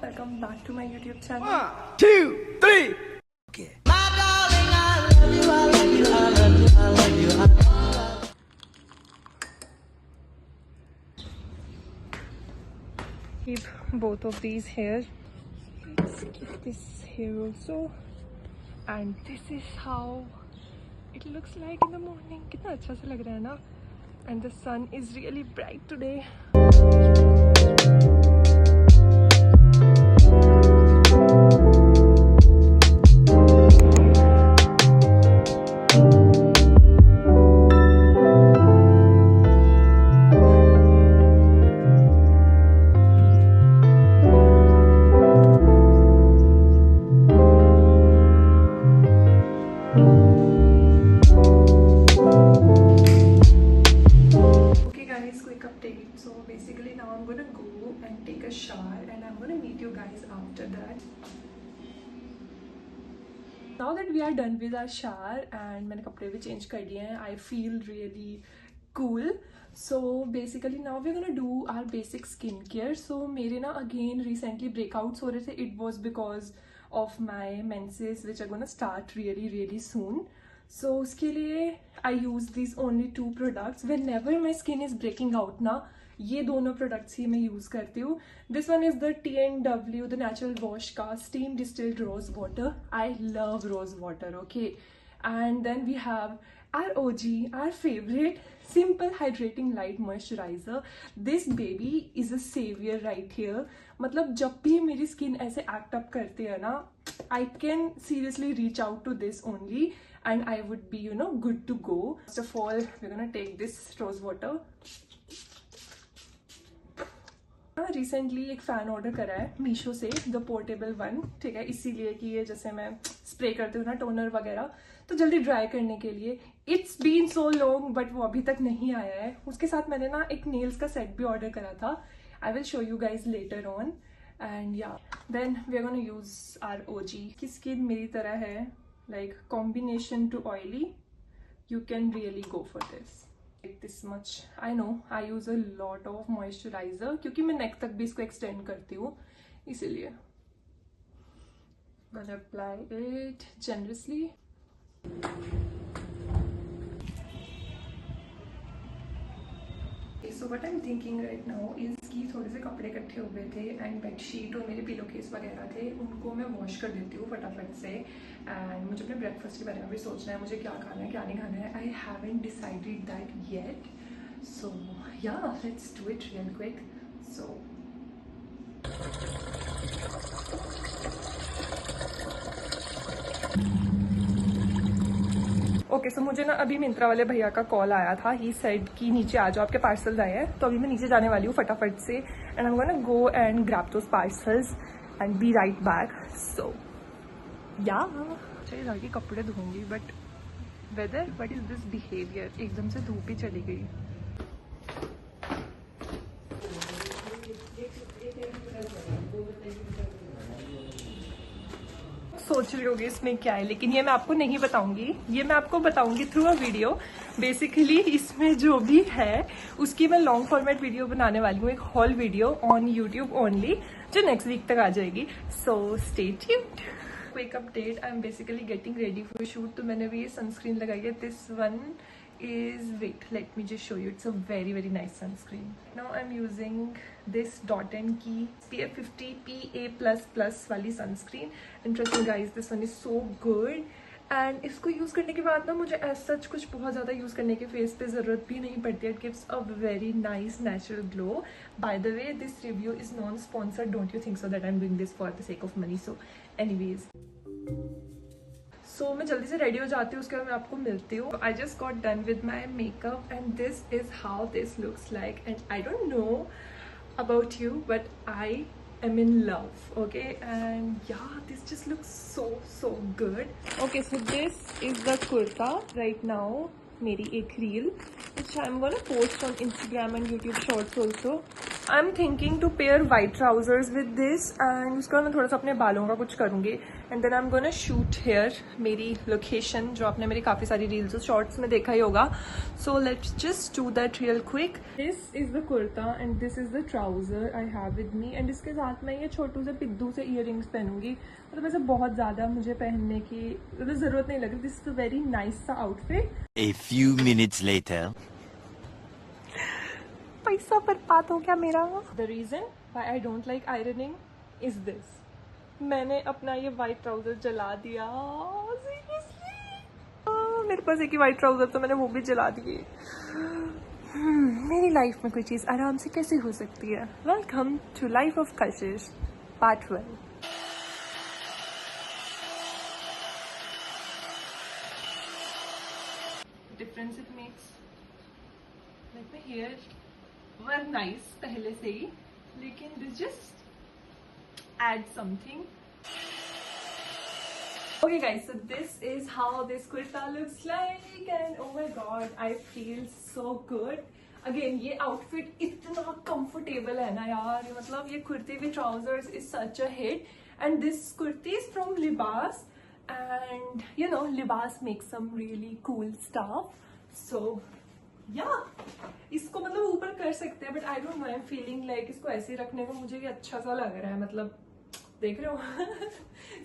welcome back to my YouTube channel. 1, 2, 3. Okay. Keep both of these here. Let's keep this here also. And this is how it looks like in the morning. कितना अच्छा सा लग रहा है ना? And the sun is really bright today. So basically now I'm gonna go and take a shower and I'm gonna meet you guys after that. Now that we are done with our shower and मैंने कपड़े भी change कर लिए हैं, I feel really cool. So basically now we're gonna do our basic skincare. So मेरे ना again recently breakouts हो रहे थे. It was because of my menses which are gonna start really soon. So उसके लिए I use these only 2 products. Whenever my skin is breaking out ना, ये दोनों प्रोडक्ट्स ही मैं यूज करती हूँ. This one is the TNW the natural wash का steam distilled rose water. I love rose water. Okay, and then we have our OG, our favourite simple hydrating light moisturiser. This baby is a saviour right here. मतलब जब भी मेरी skin ऐसे act up करती है ना, I can seriously reach out to this only and I would be, you know, good to go. First of all, we're gonna take this rose water. Recently एक fan order करा है मीशो से, the portable one. ठीक है, इसीलिए कि ये जैसे मैं स्प्रे करती हूँ ना टोनर वगैरह, तो जल्दी ड्राई करने के लिए. It's been so long but वो अभी तक नहीं आया है. उसके साथ मैंने ना एक नेल्स का सेट भी ऑर्डर करा था. I will show you guys later on. And yeah then we are gonna use our OG. की स्किन मेरी तरह है, like combination to oily, you can really go for this. Like this much. I know I use a lot of moisturizer क्योंकि मैं neck तक भी इसको extend करती हूँ, इसीलिए gonna apply it generously. So what I'm thinking right now is कि थोड़े से कपड़े इकट्ठे हुए थे एंड बेडशीट और मेरे पिलो केस वगैरह थे, उनको मैं वॉश कर देती हूँ फटाफट से. एंड मुझे अपने ब्रेकफास्ट के बारे में भी सोचना है, मुझे क्या खाना है क्या नहीं खाना है. I haven't decided that yet. So yeah let's do it real quick. So okay, so मुझे ना अभी मिंत्रा वाले भैया का कॉल आया था. ही सेड कि नीचे आ जाओ, आपके पार्सल्स आए हैं. तो अभी मैं नीचे जाने वाली हूँ फटाफट से and I am gonna go and grab those parcels and be right back. So yeah चाहिए घर के कपड़े धोऊंगी but weather, what is this behaviour. एकदम से धूप ही चली गई. सोच रही होगी इसमें क्या है, लेकिन ये मैं आपको नहीं बताऊंगी. ये मैं आपको बताऊंगी थ्रू अ वीडियो. बेसिकली इसमें जो भी है उसकी मैं लॉन्ग फॉर्मेट वीडियो बनाने वाली हूँ, एक hall video on YouTube only, जो नेक्स्ट वीक तक आ जाएगी. सो stay tuned. Quick update, I am basically getting ready for shoot. तो मैंने भी ये सनस्क्रीन लगाई है. This one is, wait, let me just show you. It's a very nice sunscreen. Now I'm using this Dot & Key SPF 50 PA++ वाली sunscreen. Interesting guys, this one is so good. And इसको use करने के बाद ना मुझे as such कुछ बहुत ज्यादा यूज करने के फेस पे जरूरत भी नहीं पड़ती है. It gives a very nice natural glow. By the way, this review is non-sponsored. Don't you think so that I'm doing this for the sake of money? So anyways, सो मैं जल्दी से रेडी हो जाती हूँ, उसके बाद मैं आपको मिलती हूँ. I just got done with my makeup and this is how this looks like. And I don't know about you but I am in love. Okay, and yeah, this just looks so good. Okay, so this is the kurta right now. मेरी एक reel which I'm gonna post on Instagram and YouTube Shorts also. I am thinking to pair white trousers with this and उसके बाद मैं थोड़ा सा अपने बालों का कुछ करूँगी and then I am gonna shoot here मेरी लोकेशन जो आपने मेरी काफ़ी सारी रील्स और शॉर्ट्स में देखा ही होगा. So let's just do that real quick. This is the kurta and this is the trouser I have with me and इसके साथ मैं ये छोटू से पिद्दू से ईयरिंग्स पहनूंगी. मतलब ऐसे बहुत ज़्यादा मुझे पहनने की ज़रूरत नहीं लग रही. This is a very nice सा outfit. A few minutes later. पैसा बर्बाद हो गया मेरा. The reason why I don't like ironing is this. मैंने अपना ये वाइट ट्राउजर जला दिया. सीरियसली मेरे पास एक ही वाइट ट्राउजर तो मैंने वो भी जला दिए. मेरी लाइफ में कोई चीज़ आराम से कैसे हो सकती है. Welcome to life of Kashish part 1. Difference it makes like my hair were nice पहले से ही, लेकिन this just add something. Okay guys, so this is how this kurta looks like and oh my god, I feel so good. Again, ये outfit इतना comfortable है ना यार. मतलब ये kurti with trousers is such a hit and this kurti is from Libas and you know Libas makes some really cool stuff. So इसको मतलब ऊपर कर सकते हैं but I don't know. I am feeling like इसको ऐसे ही रखने को मुझे ये अच्छा सा लग रहा है. मतलब देख रहे हो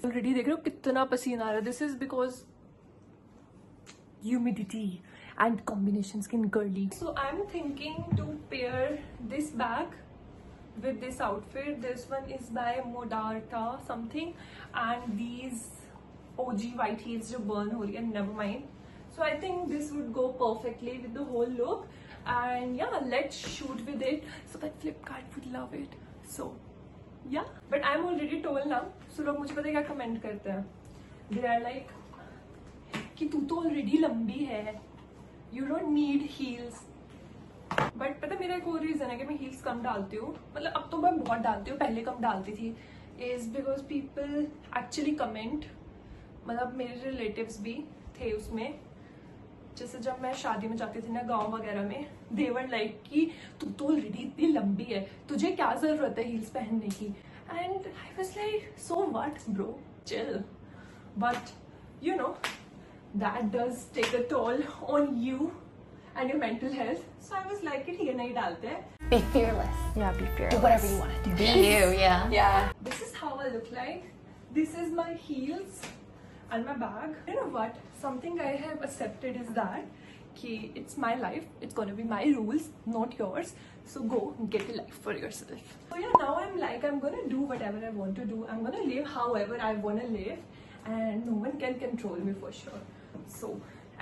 ऑलरेडी देख रहे हो कितना पसीना आ रहा है. This is because humidity and combination skin girly. So I am thinking to pair this bag with this outfit. This one is by Modarta something and these OG white heels जो burn हो रही है. Never mind. So I think this would go perfectly with the whole look and yeah, let's shoot with it so that Flipkart would love it. So yeah, but I'm already told now. So लोग मुझे पता है क्या comment करते हैं. They are like कि तू तो already लंबी है, you don't need heels. But पता मेरा एक और रीजन है कि मैं heels कम डालती हूँ. मतलब अब तो मैं बहुत डालती हूँ, पहले कम डालती थी. Is because people actually comment. मतलब मेरे रिलेटिव्स भी थे उसमें. जैसे जब मैं शादी में जाती थी ना गांव वगैरह में, देवर लाइक कि तू तो ऑलरेडी इतनी लंबी है, तुझे क्या जरूरत है हील्स पहनने की. And I was like so what bro, chill. But you know that does take a toll on you and your mental health. So I was like कि ये नहीं डालते हैं. Be fearless. Yeah, be fearless. Do whatever you want to do. Be you, yeah. Yeah. This is how I look like. This is my heels and my bag. You know what? Something I have accepted is that ki it's my life. It's gonna be my rules, not yours. So go get a life for yourself. So yeah, now I'm like I'm gonna do whatever I want to do. I'm gonna live however I wanna live, and no one can control me for sure. So,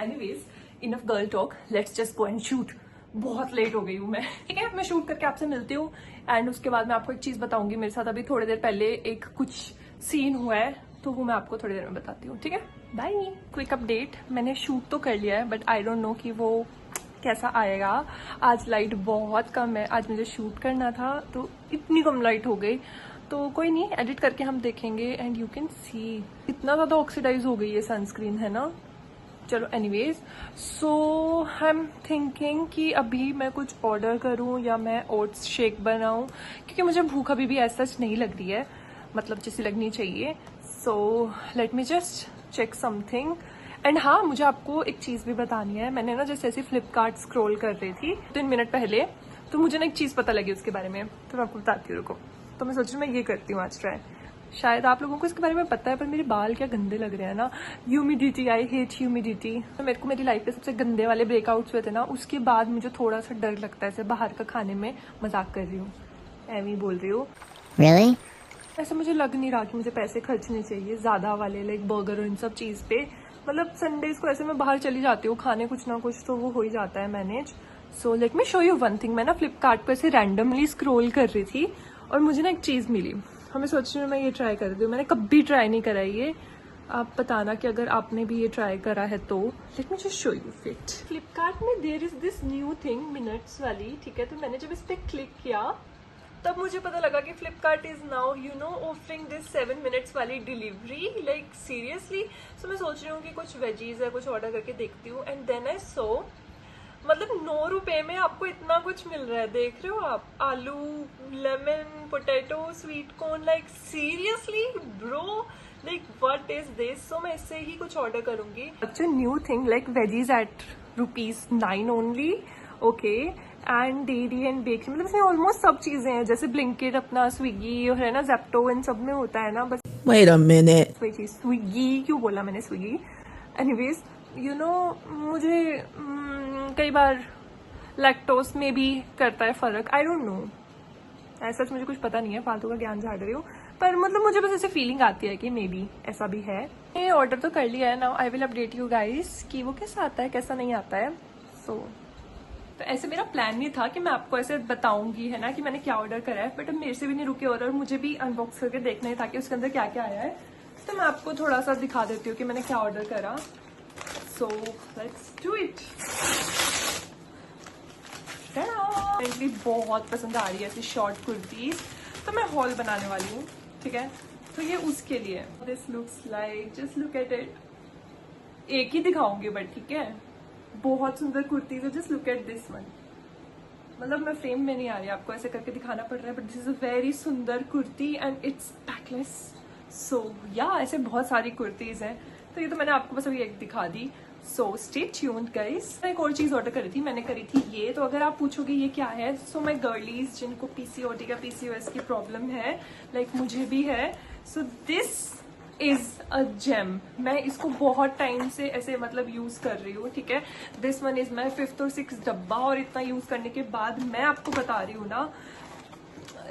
anyways, enough girl talk. Let's just go and shoot. बहुत late हो गई हूँ मैं. ठीक है, मैं shoot करके आपसे मिलती हूँ एंड उसके बाद मैं आपको एक चीज बताऊंगी. मेरे साथ अभी थोड़ी देर पहले एक कुछ सीन हुआ है तो वो मैं आपको थोड़ी देर में बताती हूँ. ठीक है, बाय. क्विक अपडेट, मैंने शूट तो कर लिया है बट आई डोंट नो कि वो कैसा आएगा. आज लाइट बहुत कम है. आज मुझे शूट करना था तो इतनी कम लाइट हो गई. तो कोई नहीं, एडिट करके हम देखेंगे एंड यू कैन सी इतना ज़्यादा ऑक्सीडाइज हो गई है सनस्क्रीन, है ना. चलो anyways, so I am thinking कि अभी मैं कुछ ऑर्डर करूं या मैं ओट्स शेक बनाऊं क्योंकि मुझे भूख अभी भी ऐसा नहीं लग रही है, मतलब जैसी लगनी चाहिए. So let me just check something. And हाँ, मुझे आपको एक चीज़ भी बतानी है. मैंने ना जैसे ऐसे फ्लिपकार्ट स्क्रॉल कर रही थी 3 मिनट पहले, तो मुझे ना एक चीज़ पता लगी उसके बारे में, तो मैं आपको बताती हूँ. रुको, तो मैं सोच रही हूँ मैं ये करती हूँ आज ट्राई. शायद आप लोगों को इसके बारे में पता है पर मेरे बाल क्या गंदे लग रहे हैं ना. Humidity, I hate humidity. तो मेरे को मेरी लाइफ में सबसे गंदे वाले ब्रेकआउट्स हुए थे ना, उसके बाद मुझे थोड़ा सा डर लगता है ऐसे बाहर का खाने में. मजाक कर रही हूँ, ऐਵੇਂ ही बोल रही हूँ. Really? ऐसे मुझे लग नहीं रहा कि मुझे पैसे खर्चने चाहिए ज़्यादा वाले लाइक बर्गर और इन सब चीज़ पे. मतलब संडेज को ऐसे मैं बाहर चली जाती हूँ खाने कुछ ना कुछ, तो वो हो ही जाता है manage. So let me show you one thing. मैं ना फ्लिपकार्ट पर ऐसे रैंडमली स्क्रॉल कर रही थी और मुझे ना एक चीज़ मिली. हमें सोच रही हूँ मैं ये ट्राई कर दूँ. मैंने कभी ट्राई नहीं करा ये. आप बताना कि अगर आपने भी ये ट्राई करा है तो. Let me just show you fit. Flipkart में there is this new thing minutes वाली. ठीक है, तो मैंने जब इस पर क्लिक किया तब मुझे पता लगा कि Flipkart is now you know offering this 7 minutes वाली डिलीवरी. Like seriously. सो मैं सोच रही हूँ कि कुछ वेजीज है कुछ ऑर्डर करके देखती हूँ. एंड देन आई सो मतलब 9 रुपए में आपको इतना कुछ मिल रहा है, देख रहे हो आप? आलू, lemon, potato, sweet corn, like seriously bro, like what is this? So मैं इससे ही कुछ ऑर्डर करूंगी। अच्छा new thing like veggies at ₹9 only, okay. And dairy and bakery, मतलब इसमें ऑलमोस्ट सब चीजें हैं, जैसे ब्लिंकिट, अपना स्विगी है ना, जेप्टो, इन सब में होता है ना। बस Wait a minute. वही चीज, स्विगी क्यों बोला मैंने, स्विगी। एनीवेज यू नो, मुझे कई बार लैक्टोस में भी करता है फर्क, आई डोंट नो, ऐसा मुझे कुछ पता नहीं है, फालतू का ज्ञान झाड़ रही हूँ, पर मतलब मुझे बस ऐसे फीलिंग आती है कि मे बी ऐसा भी है। ये ऑर्डर तो कर लिया है, now I will update you guys कि वो कैसा आता है कैसा नहीं आता है। तो ऐसे मेरा प्लान नहीं था कि मैं आपको ऐसे बताऊंगी, है ना, कि मैंने क्या ऑर्डर करा है, बट अब मेरे से भी नहीं रुके और मुझे भी अनबॉक्स करके देखना ही था कि उसके अंदर क्या क्या आया है। तो मैं आपको थोड़ा सा दिखा देती हूँ कि मैंने क्या ऑर्डर करा। So let's do it. मुझे बहुत पसंद आ रही है ऐसी शॉर्ट कुर्तीज, तो मैं हॉल बनाने वाली हूँ, ठीक है। तो ये उसके लिए, this looks like, just look at it. एक ही दिखाऊंगी बट, ठीक है, बहुत सुंदर कुर्तीज है, just look at this one. मतलब मैं फ्रेम में नहीं आ रही, आपको ऐसे करके दिखाना पड़ रहा है, but this is a very सुंदर कुर्ती एंड इट्स बैकलेस। सो या ऐसे बहुत सारी कुर्तीज हैं, तो ये तो मैंने आपको बस अभी एक दिखा दी। So stay tuned guys. मैं एक और चीज ऑर्डर करी थी, मैंने करी थी ये, तो अगर आप पूछोगे ये क्या है, सो मैं गर्लीज जिनको पीसीओडी का पीसीओएस की प्रॉब्लम है, लाइक मुझे भी है, so this is a gem. मैं इसको बहुत टाइम से ऐसे मतलब यूज कर रही हूँ, ठीक है। This one is my 5th और 6th डब्बा, और इतना यूज करने के बाद मैं आपको बता रही हूँ ना,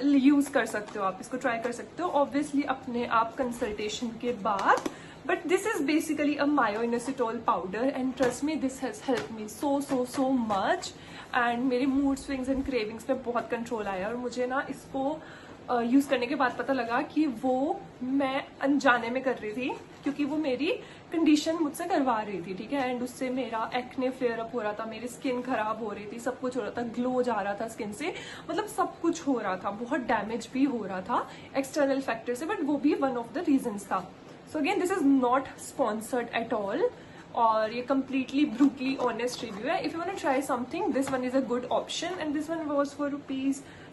यूज कर सकते हो आप इसको, ट्राई कर सकते हो ऑब्वियसली अपने आप कंसल्टेशन के बाद। But this is basically a myoinositol powder and trust me this has help me so much. And मेरे मूड स्विंग्स एंड क्रेविंग्स पे बहुत कंट्रोल आया, और मुझे ना इसको यूज करने के बाद पता लगा कि वो मैं अनजाने में कर रही थी, क्योंकि वो मेरी कंडीशन मुझसे करवा रही थी, ठीक है। एंड उससे मेरा एक्ने फ्लेयर अप हो रहा था, मेरी स्किन खराब हो रही थी, सब कुछ हो रहा था, ग्लो जा रहा था स्किन से, मतलब सब कुछ हो रहा था, बहुत डैमेज भी हो रहा था एक्सटर्नल फैक्टर से, बट वो भी वन ऑफ द रीजंस था। So again this is not sponsored at all, और ये completely brutally honest review है। If you want to try something, this one is a good option, and this one was for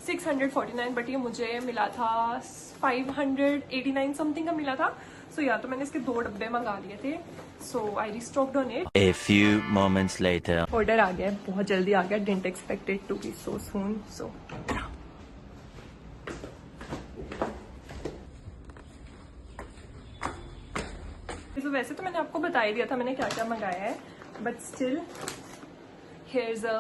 ₹649, but ये मुझे मिला था 589 something का मिला था। सो या तो मैंने इसके 2 डब्बे मंगा लिए थे, so I restocked on it. A few moments later. Order आ गया, बहुत जल्दी आ गया, didn't expect it to be so soon. So तो वैसे तो मैंने आपको बता ही दिया था मैंने क्या क्या मंगाया है, but still here's a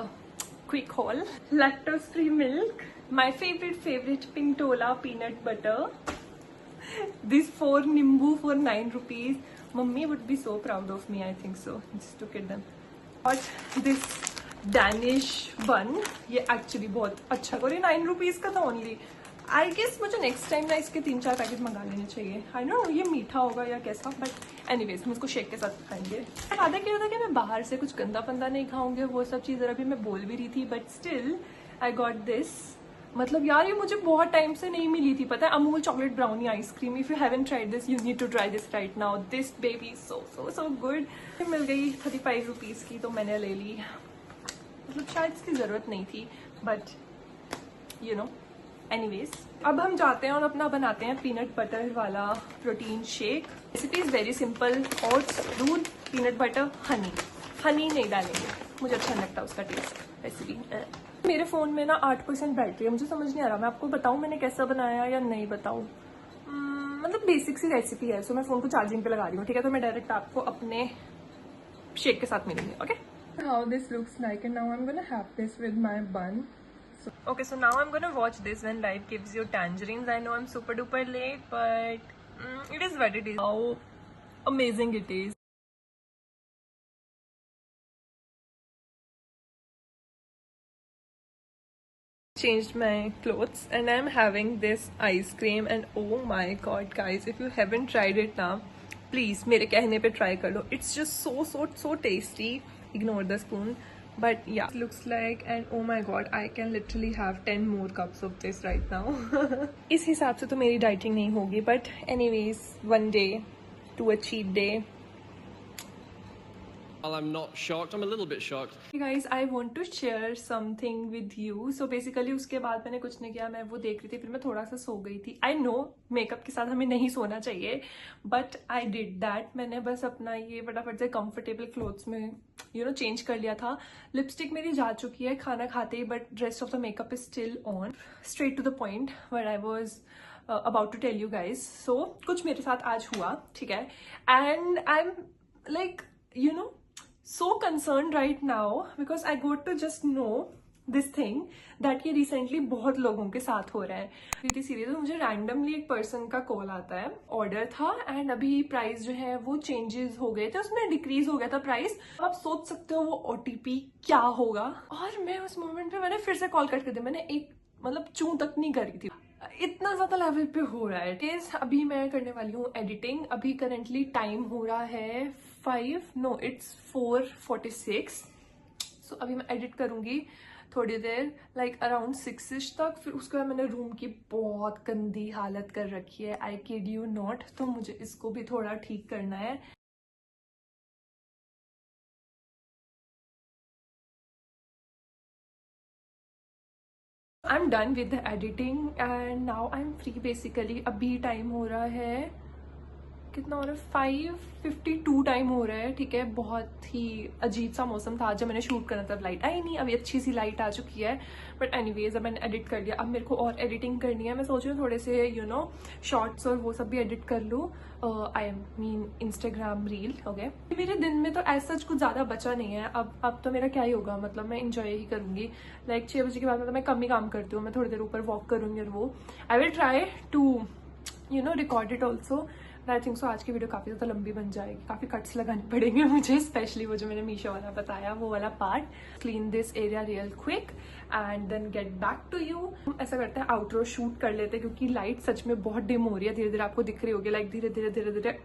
quick haul. Lactose free milk, my favorite Pintola peanut butter, this 4 nimbu for 9 rupees. Mummy would be so proud of me, I think so. Just look at them. But this Danish bun, ये actually बहुत अच्छा, और ये 9 rupees का था only. I guess मुझे next time ना इसके 3-4 पैकेट मंगा लेने चाहिए। आई नो ये मीठा होगा या कैसा, बट एनीवेज हम इसको शेक के साथ खाएंगे। वादा किया था कि मैं बाहर से कुछ गंदा पंदा नहीं खाऊंगी, वो सब चीज़ अभी मैं बोल भी रही थी, but still I got this. मतलब यार ये मुझे बहुत टाइम से नहीं मिली थी, पता है, Amul chocolate brownie ice cream. If you haven't tried this you need to try this right now, this baby so good. मिल गई 35 रुपीज़ की, तो मैंने ले ली। मतलब शायद इसकी ज़रूरत नहीं थी, बट यू नो एनीवेज अब हम जाते हैं और अपना बनाते हैं पीनट बटर वाला protein shake. Recipe is very simple, oats, दूध, पीनट बटर, हनी नहीं डालेंगे, मुझे अच्छा नहीं लगता उसका टेस्ट। रेसिपी मेरे फोन में ना 8% बैटरी है, मुझे समझ नहीं आ रहा मैं आपको बताऊं मैंने कैसा बनाया या नहीं बताऊं। मतलब बेसिक सी रेसिपी है, सो मैं फोन को चार्जिंग पे लगा रही हूँ, ठीक है। तो मैं डायरेक्ट आपको अपने शेक के साथ मिलूंगी, okay. How this looks like and now I am gonna have this with my बन। Okay, so now I'm gonna watch this when life gives you tangerines. I know I'm super duper late, but it is what it is. How amazing it is. Changed my clothes and I'm having this ice cream and oh my god guys, if you haven't tried it now, please मेरे कहने पे try कर लो. It's just so tasty. Ignore the spoon. But yeah, it looks like, and oh my god, I can literally have 10 more cups of this right now. इस हिसाब से तो मेरी dieting नहीं होगी, but anyways, one day to a cheat day. While I'm not shocked, I'm a little bit shocked. Guys, I want to share something with you. So basically उसके बाद मैंने कुछ नहीं किया, मैं वो देख रही थी, फिर मैं थोड़ा सा सो गई थी. I know मेकअप के साथ हमें नहीं सोना चाहिए, but I did that. मैंने बस अपना ये फटाफट से comfortable clothes में चेंज कर लिया था. लिपस्टिक मेरी जा चुकी है खाना खाते ही, but rest of the makeup is still on. Straight to the point what I was about to tell you guys. So कुछ मेरे साथ आज हुआ, ठीक है, and I'm like so concerned right now because I got to just know this thing that ये recently बहुत लोगों के साथ हो रहा है. प्रीति सीरियस, मुझे रैंडमली एक पर्सन का कॉल आता है. ऑर्डर था एंड अभी प्राइस जो है वो चेंजेस हो गए थे, उसमें डिक्रीज हो गया था प्राइस. आप सोच सकते हो वो OTP क्या होगा. और मैं उस मोमेंट पे मैंने फिर से कॉल कट कर दिया. मैंने एक चूं तक नहीं करी थी. इतना ज्यादा लेवल पे हो रहा है. केस अभी मैं करने वाली हूँ एडिटिंग. अभी करंटली टाइम हो रहा है 4:46. सो अभी मैं एडिट करूंगी थोड़ी देर, लाइक अराउंड 6ish तक. फिर उसके बाद मैंने रूम की बहुत गंदी हालत कर रखी है, आई किड यू नॉट. तो मुझे इसको भी थोड़ा ठीक करना है. I'm done with the editing and now I'm free basically. अभी टाइम हो रहा है, कितना हो रहा है, 5:52 टाइम हो रहा है, ठीक है. बहुत ही अजीब सा मौसम था जब मैंने शूट करना था. लाइट आई नहीं, अभी अच्छी सी लाइट आ चुकी है. बट एनीवेज अब मैंने एडिट कर लिया. अब मेरे को और एडिटिंग करनी है. मैं सोच रही हूँ थोड़े से शॉर्ट्स और वो सब भी एडिट कर लूँ. I mean Instagram reel. Okay, मेरे दिन में तो ऐसा कुछ ज़्यादा बचा नहीं है. अब तो मेरा क्या ही होगा, मतलब मैं इंजॉय ही करूँगी. लाइक 6 बजे के बाद मतलब मैं कम ही काम करती हूँ. मैं थोड़ी देर ऊपर वॉक करूँगी और वो I will try to record it also. I think so आज की वीडियो काफ़ी ज़्यादा लंबी बन जाएगी. काफ़ी कट्स लगाने पड़ेंगे मुझे, स्पेशली वो जो मैंने मीशो वाला बताया वो वाला part. Clean this area real quick and then get back to you. ऐसा करते हैं आउटरो शूट कर लेते हैं क्योंकि लाइट सच में बहुत डिम हो रही है. धीरे धीरे आपको दिख रही होगी, लाइक धीरे धीरे धीरे धीरे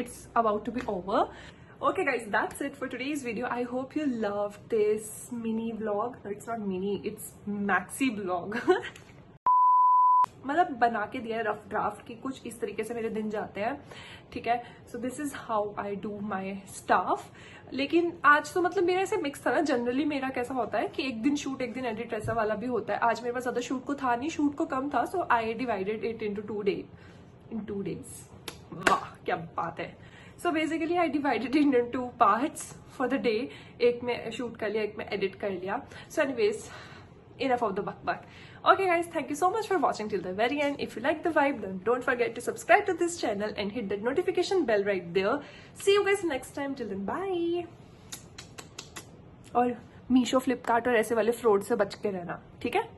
it's about to be over. Okay guys, that's it for today's video. I hope you loved this mini vlog. No, it's not mini, it's maxi vlog. मतलब बना के दिया है रफ ड्राफ्ट की, कुछ इस तरीके से मेरे दिन जाते हैं, ठीक है. So this is how I do my staff. लेकिन आज तो मतलब मेरा ऐसे मिक्स था ना. जनरली मेरा कैसा होता है कि एक दिन शूट एक दिन एडिट, ऐसा वाला भी होता है. आज मेरे पास ज्यादा शूट को था नहीं, शूट को कम था. सो I divided it in 2 days. वाह क्या बात है. So basically I divided in 2 parts for the day. एक में शूट कर लिया, एक में एडिट कर लिया. So anyways, enough of the buck. Okay guys, thank you so much for watching till the very end. If you like the vibe, then don't forget to subscribe to this channel and hit that notification bell right there. See you guys next time. Till then, bye. और मीशो, फ्लिपकार्ट और ऐसे वाले fraud से बच के रहना, ठीक है.